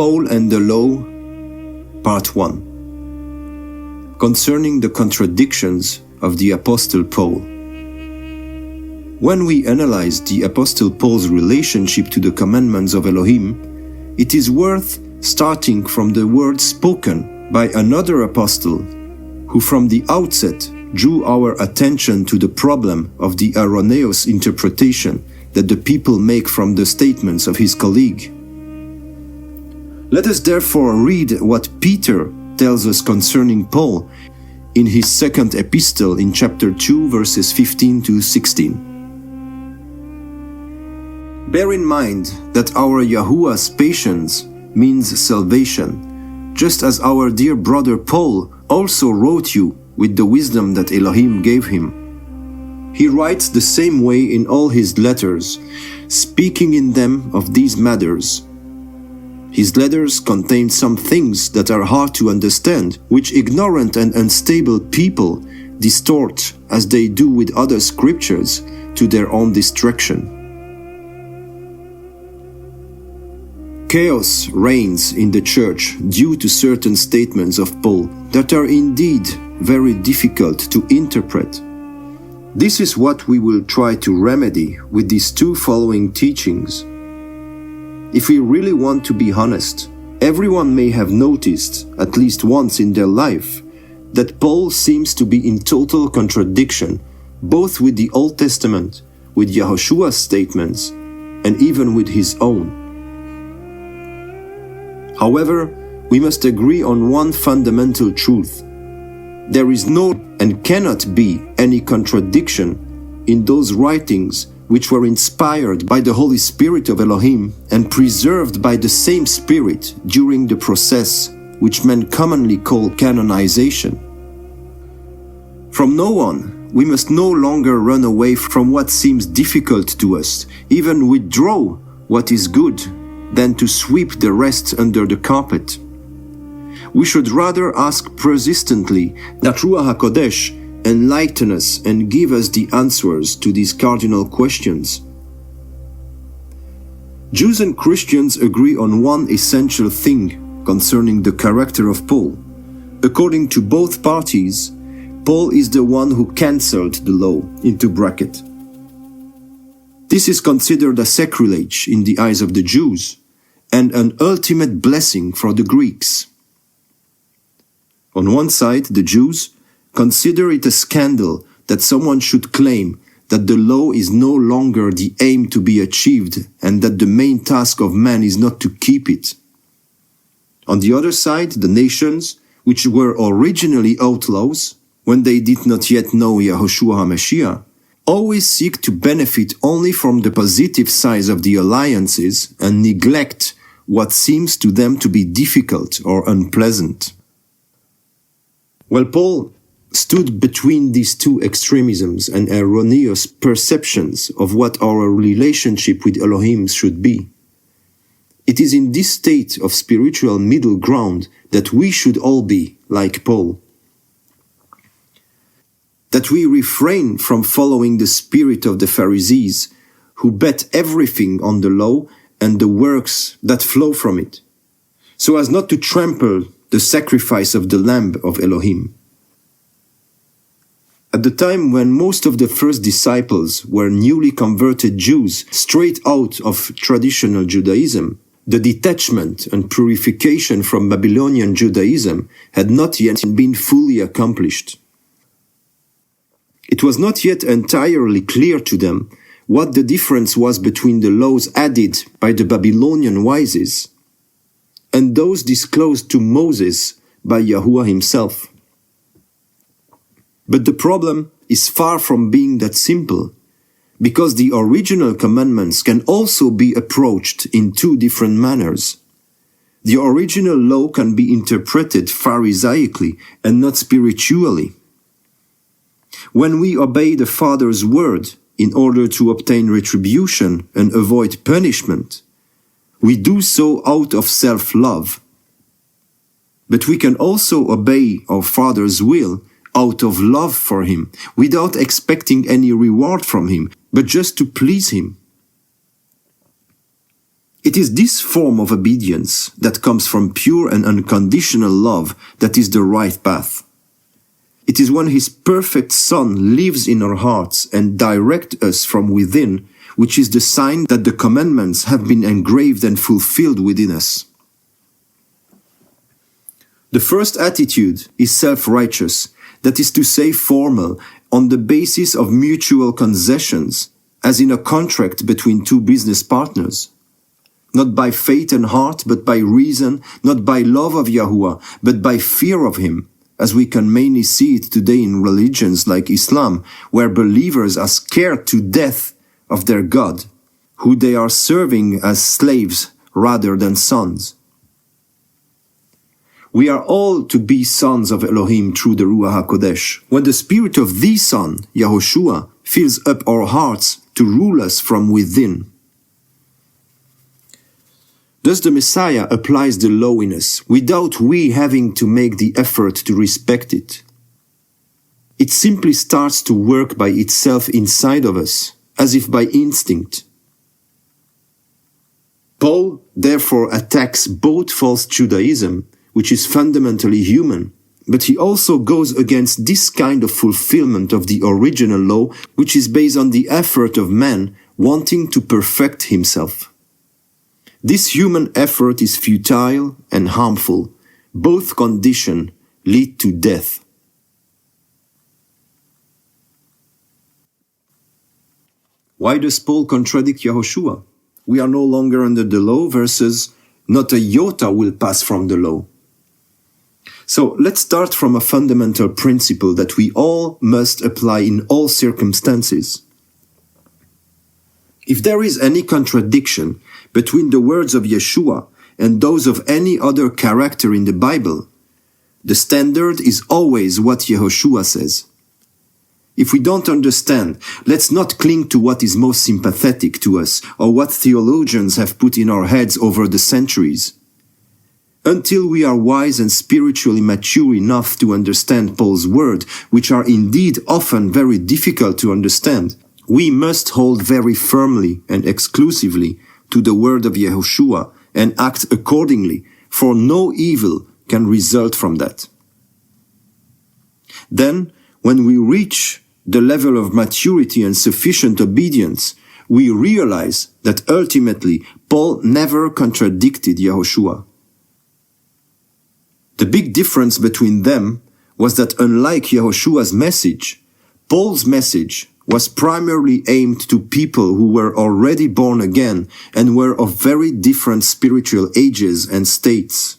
Paul and the Law, Part 1. Concerning the contradictions of the Apostle Paul. When we analyze the Apostle Paul's relationship to the commandments of Elohim, it is worth starting from the words spoken by another apostle, who from the outset drew our attention to the problem of the erroneous interpretation that the people make from the statements of his colleague. Let us therefore read what Peter tells us concerning Paul in his second epistle in chapter 2, verses 15 to 16. Bear in mind that our Yahuwah's patience means salvation, just as our dear brother Paul also wrote you with the wisdom that Elohim gave him. He writes the same way in all his letters, speaking in them of these matters. His letters contain some things that are hard to understand, which ignorant and unstable people distort, as they do with other scriptures, to their own destruction. Chaos reigns in the church due to certain statements of Paul that are indeed very difficult to interpret. This is what we will try to remedy with these two following teachings. If we really want to be honest, everyone may have noticed, at least once in their life, that Paul seems to be in total contradiction, both with the Old Testament, with Yahushua's statements, and even with his own. However, we must agree on one fundamental truth. There is no and cannot be any contradiction in those writings which were inspired by the Holy Spirit of Elohim and preserved by the same Spirit during the process which men commonly call canonization. From now on, we must no longer run away from what seems difficult to us, even withdraw what is good, than to sweep the rest under the carpet. We should rather ask persistently that Ruach HaKodesh enlighten us and give us the answers to these cardinal questions. Jews and Christians agree on one essential thing concerning the character of Paul. According to both parties, Paul is the one who cancelled the law, into bracket. This is considered a sacrilege in the eyes of the Jews and an ultimate blessing for the Greeks. On one side, the Jews consider it a scandal that someone should claim that the law is no longer the aim to be achieved and that the main task of man is not to keep it. On the other side, the nations, which were originally outlaws, when they did not yet know Yeshua HaMashiach, always seek to benefit only from the positive sides of the alliances and neglect what seems to them to be difficult or unpleasant. Well, Paul stood between these two extremisms and erroneous perceptions of what our relationship with Elohim should be. It is in this state of spiritual middle ground that we should all be like Paul. That we refrain from following the spirit of the Pharisees, who bet everything on the law and the works that flow from it, so as not to trample the sacrifice of the Lamb of Elohim. At the time when most of the first disciples were newly converted Jews straight out of traditional Judaism, the detachment and purification from Babylonian Judaism had not yet been fully accomplished. It was not yet entirely clear to them what the difference was between the laws added by the Babylonian wises and those disclosed to Moses by Yahuwah himself. But the problem is far from being that simple, because the original commandments can also be approached in two different manners. The original law can be interpreted Pharisaically and not spiritually. When we obey the Father's word in order to obtain retribution and avoid punishment, we do so out of self-love. But we can also obey our Father's will out of love for Him, without expecting any reward from Him, but just to please Him. It is this form of obedience that comes from pure and unconditional love that is the right path. It is when His perfect Son lives in our hearts and directs us from within, which is the sign that the commandments have been engraved and fulfilled within us. The first attitude is self-righteous, that is to say formal, on the basis of mutual concessions, as in a contract between two business partners. Not by faith and heart, but by reason, not by love of Yahuwah, but by fear of Him, as we can mainly see it today in religions like Islam, where believers are scared to death of their God, who they are serving as slaves rather than sons. We are all to be sons of Elohim through the Ruach HaKodesh, when the Spirit of the Son, Yahushua, fills up our hearts to rule us from within. Thus the Messiah applies the law in us, without we having to make the effort to respect it. It simply starts to work by itself inside of us, as if by instinct. Paul therefore attacks both false Judaism, which is fundamentally human, but he also goes against this kind of fulfillment of the original law, which is based on the effort of man wanting to perfect himself. This human effort is futile and harmful. Both conditions lead to death. Why does Paul contradict Yahushua? We are no longer under the law versus not a iota will pass from the law. So let's start from a fundamental principle that we all must apply in all circumstances. If there is any contradiction between the words of Yeshua and those of any other character in the Bible, the standard is always what Yahushua says. If we don't understand, let's not cling to what is most sympathetic to us or what theologians have put in our heads over the centuries. Until we are wise and spiritually mature enough to understand Paul's words, which are indeed often very difficult to understand, we must hold very firmly and exclusively to the word of Yahushua and act accordingly, for no evil can result from that. Then, when we reach the level of maturity and sufficient obedience, we realize that ultimately Paul never contradicted Yahushua. The big difference between them was that unlike Yahushua's message, Paul's message was primarily aimed to people who were already born again and were of very different spiritual ages and states.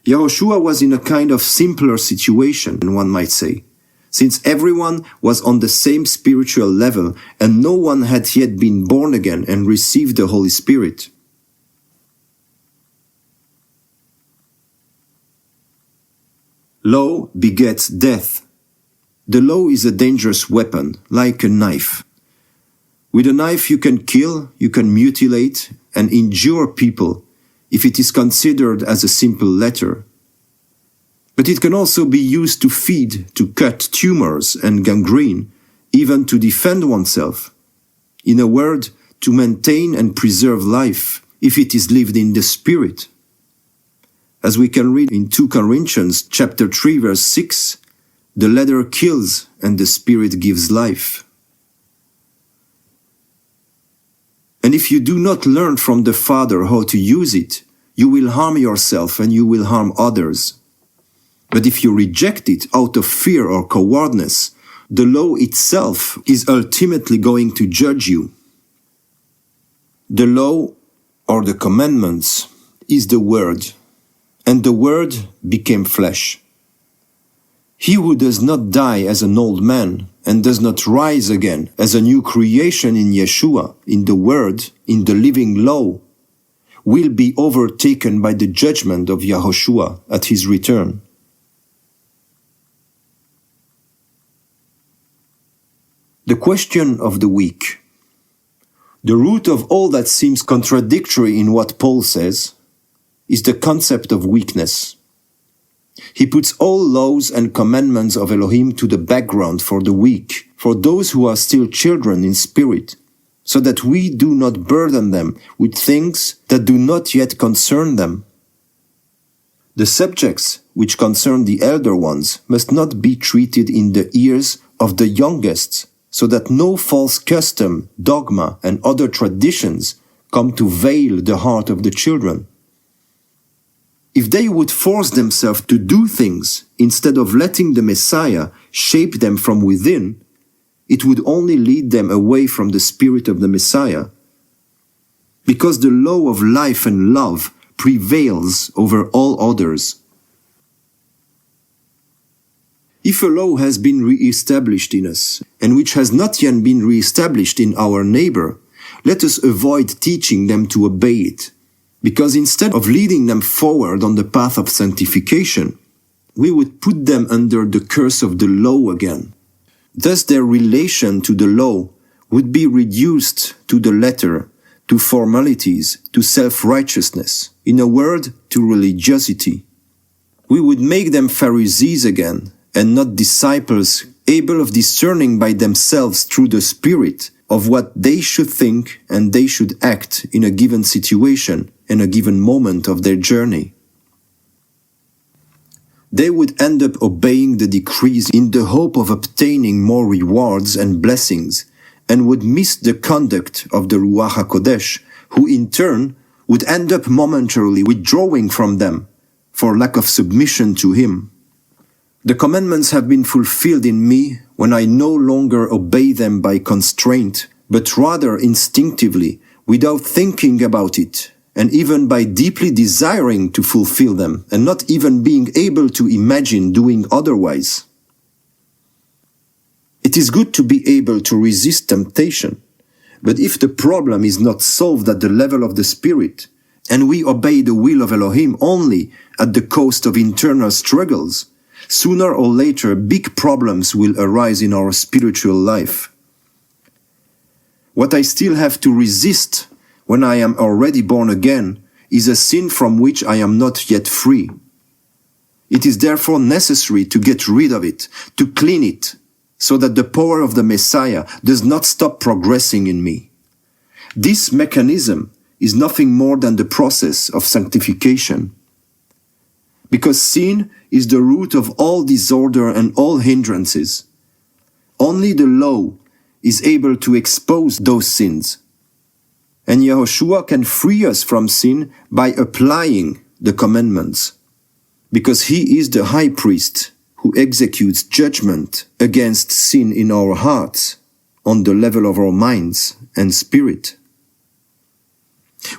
Yahushua was in a kind of simpler situation, one might say, since everyone was on the same spiritual level and no one had yet been born again and received the Holy Spirit. Law begets death. The law is a dangerous weapon, like a knife. With a knife you can kill, you can mutilate, and injure people if it is considered as a simple letter. But it can also be used to feed, to cut tumors and gangrene, even to defend oneself. In a word, to maintain and preserve life, if it is lived in the Spirit. As we can read in 2 Corinthians chapter 3 verse 6, the letter kills and the Spirit gives life. And if you do not learn from the Father how to use it, you will harm yourself and you will harm others. But if you reject it out of fear or cowardness, the law itself is ultimately going to judge you. The law, or the commandments, is the Word, and the Word became flesh. He who does not die as an old man and does not rise again as a new creation in Yeshua, in the Word, in the living law, will be overtaken by the judgment of Yahushua at his return. The question of the week. The root of all that seems contradictory in what Paul says is the concept of weakness. He puts all laws and commandments of Elohim to the background for the weak, for those who are still children in spirit. so that we do not burden them with things that do not yet concern them. The subjects which concern the elder ones must not be treated in the ears of the youngest, so that no false custom, dogma, and other traditions come to veil the heart of the children. If they would force themselves to do things instead of letting the Messiah shape them from within, it would only lead them away from the spirit of the Messiah. Because the law of life and love prevails over all others. If a law has been re-established in us, and which has not yet been re-established in our neighbor, let us avoid teaching them to obey it, because instead of leading them forward on the path of sanctification, we would put them under the curse of the law again. Thus their relation to the law would be reduced to the letter, to formalities, to self-righteousness, in a word, to religiosity. We would make them Pharisees again, and not disciples able of discerning by themselves through the Spirit of what they should think and they should act in a given situation and a given moment of their journey. They would end up obeying the decrees in the hope of obtaining more rewards and blessings, and would miss the conduct of the Ruach HaKodesh, who in turn would end up momentarily withdrawing from them for lack of submission to him. The commandments have been fulfilled in me when I no longer obey them by constraint, but rather instinctively, without thinking about it, and even by deeply desiring to fulfill them, and not even being able to imagine doing otherwise. It is good to be able to resist temptation, but if the problem is not solved at the level of the Spirit, and we obey the will of Elohim only at the cost of internal struggles, sooner or later big problems will arise in our spiritual life. What I still have to resist when I am already born again is a sin from which I am not yet free. It is therefore necessary to get rid of it, to clean it, so that the power of the Messiah does not stop progressing in me. This mechanism is nothing more than the process of sanctification. Because sin is the root of all disorder and all hindrances. Only the law is able to expose those sins. And Yahushua can free us from sin by applying the commandments, because he is the high priest who executes judgment against sin in our hearts on the level of our minds and spirit.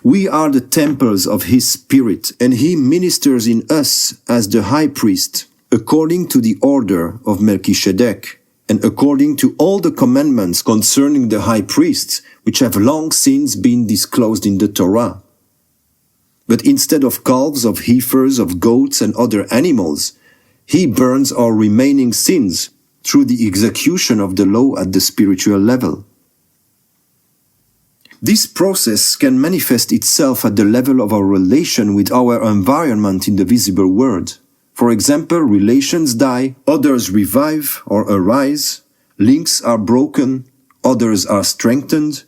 We are the temples of his Spirit, and he ministers in us as the high priest, according to the order of Melchizedek, and according to all the commandments concerning the high priests, which have long since been disclosed in the Torah. But instead of calves, of heifers, of goats, and other animals, he burns our remaining sins through the execution of the law at the spiritual level. This process can manifest itself at the level of our relation with our environment in the visible world. For example, relations die, others revive or arise, links are broken, others are strengthened,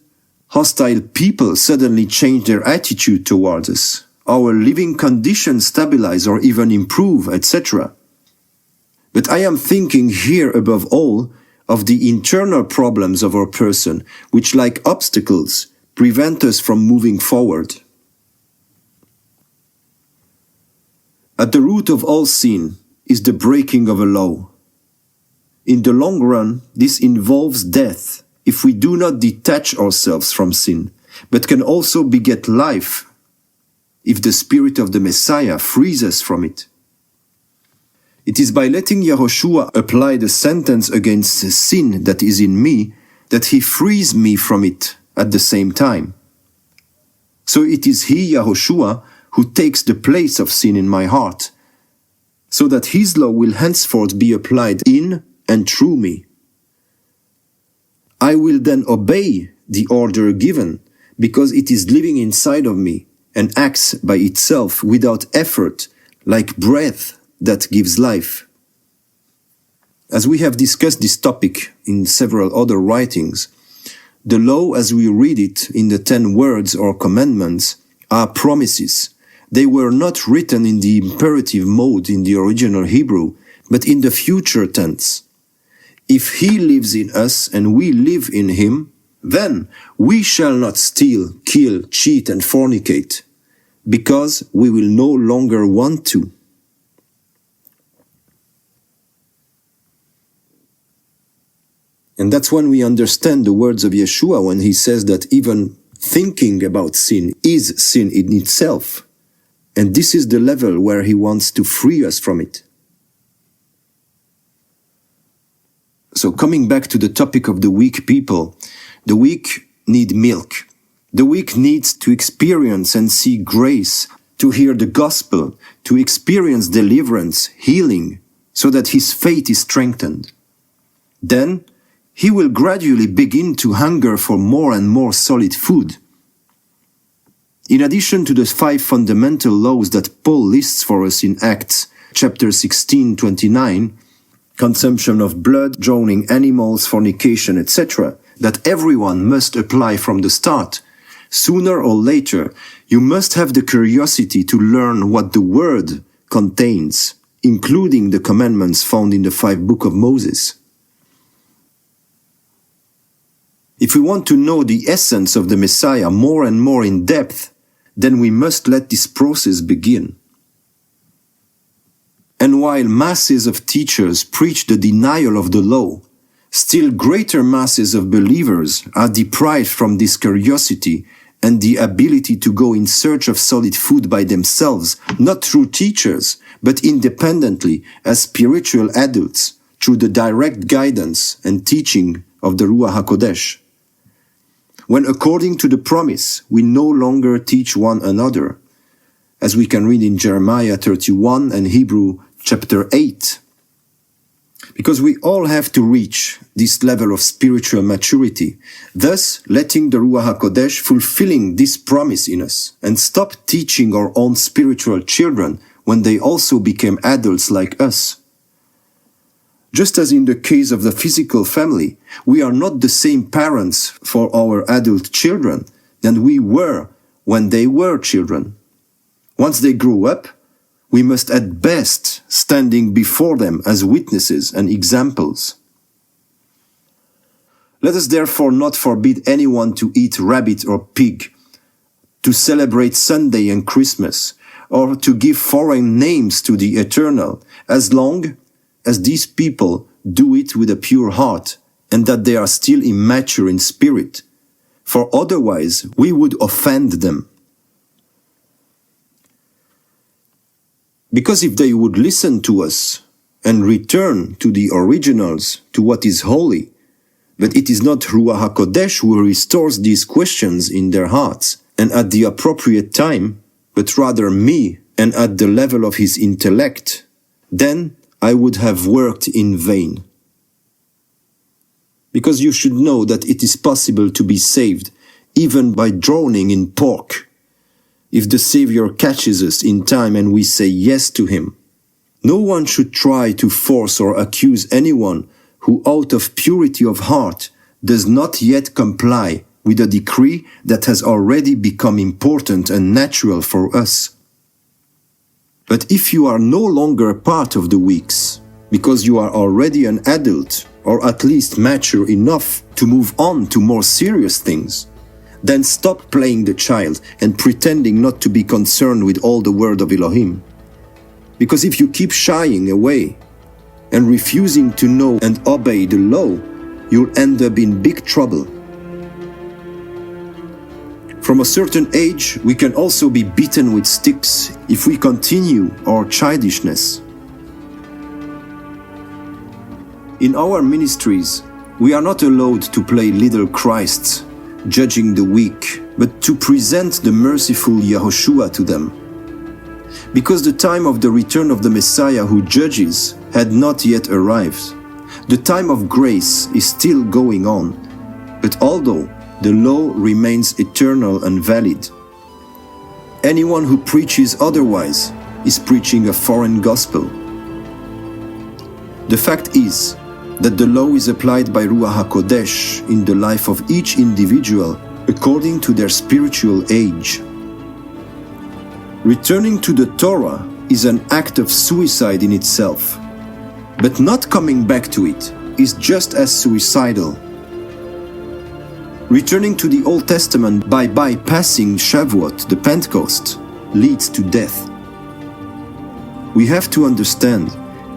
hostile people suddenly change their attitude towards us, our living conditions stabilize or even improve, etc. But I am thinking here above all of the internal problems of our person, which like obstacles prevent us from moving forward. At the root of all sin is the breaking of a law. In the long run, this involves death if we do not detach ourselves from sin, but can also beget life if the Spirit of the Messiah frees us from it. It is by letting Yahushua apply the sentence against sin that is in me that he frees me from it at the same time. So it is he, Yahushua, who takes the place of sin in my heart, so that his law will henceforth be applied in and through me. I will then obey the order given, because it is living inside of me and acts by itself without effort, like breath that gives life. As we have discussed this topic in several other writings, The law, as we read it in the 10 words or commandments, are promises. They were not written in the imperative mode in the original Hebrew, but in the future tense. If he lives in us and we live in him, then we shall not steal, kill, cheat, and fornicate, because we will no longer want to. And that's when we understand the words of Yeshua when he says that even thinking about sin is sin in itself. And this is the level where he wants to free us from it. So coming back to the topic of the weak people, the weak need milk. The weak needs to experience and see grace, to hear the gospel, to experience deliverance, healing, so that his faith is strengthened. Then he will gradually begin to hunger for more and more solid food. In addition to the 5 fundamental laws that Paul lists for us in Acts chapter 16:29, consumption of blood, drowning animals, fornication, etc., that everyone must apply from the start, sooner or later you must have the curiosity to learn what the Word contains, including the commandments found in the 5 books of Moses. If we want to know the essence of the Messiah more and more in depth, then we must let this process begin. And while masses of teachers preach the denial of the law, still greater masses of believers are deprived from this curiosity and the ability to go in search of solid food by themselves, not through teachers, but independently as spiritual adults, through the direct guidance and teaching of the Ruach HaKodesh. When according to the promise, we no longer teach one another, as we can read in Jeremiah 31 and Hebrew chapter 8. Because we all have to reach this level of spiritual maturity, thus letting the Ruach HaKodesh fulfilling this promise in us, and stop teaching our own spiritual children when they also became adults like us. Just as in the case of the physical family, we are not the same parents for our adult children than we were when they were children. Once they grow up, we must at best standing before them as witnesses and examples. Let us therefore not forbid anyone to eat rabbit or pig, to celebrate Sunday and Christmas, or to give foreign names to the Eternal, as long as these people do it with a pure heart, and that they are still immature in spirit, for otherwise we would offend them. Because if they would listen to us and return to the originals, to what is holy, but it is not Ruach HaKodesh who restores these questions in their hearts, and at the appropriate time, but rather me, and at the level of his intellect, then I would have worked in vain. Because you should know that it is possible to be saved even by drowning in pork, if the Savior catches us in time and we say yes to him. No one should try to force or accuse anyone who out of purity of heart does not yet comply with a decree that has already become important and natural for us. But if you are no longer part of the weeks, because you are already an adult, or at least mature enough to move on to more serious things, then stop playing the child and pretending not to be concerned with all the word of Elohim. Because if you keep shying away and refusing to know and obey the law, you'll end up in big trouble. From a certain age, we can also be beaten with sticks if we continue our childishness. In our ministries, we are not allowed to play little Christs, judging the weak, but to present the merciful Yahushua to them. Because the time of the return of the Messiah who judges had not yet arrived. The time of grace is still going on, but although the law remains eternal and valid, anyone who preaches otherwise is preaching a foreign gospel. The fact is that the law is applied by Ruach HaKodesh in the life of each individual according to their spiritual age. Returning to the Torah is an act of suicide in itself, but not coming back to it is just as suicidal. Returning to the Old Testament by bypassing Shavuot, the Pentecost, leads to death. We have to understand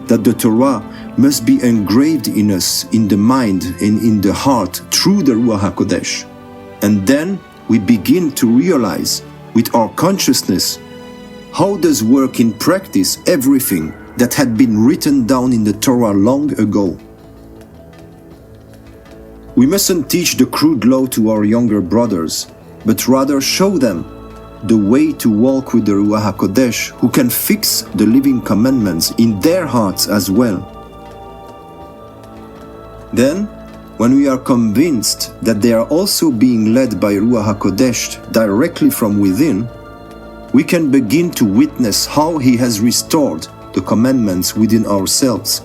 that the Torah must be engraved in us, in the mind and in the heart through the Ruach HaKodesh. And then we begin to realize with our consciousness how does work in practice everything that had been written down in the Torah long ago. We mustn't teach the crude law to our younger brothers, but rather show them the way to walk with the Ruach HaKodesh, who can fix the living commandments in their hearts as well. Then, when we are convinced that they are also being led by Ruach HaKodesh directly from within, we can begin to witness how He has restored the commandments within ourselves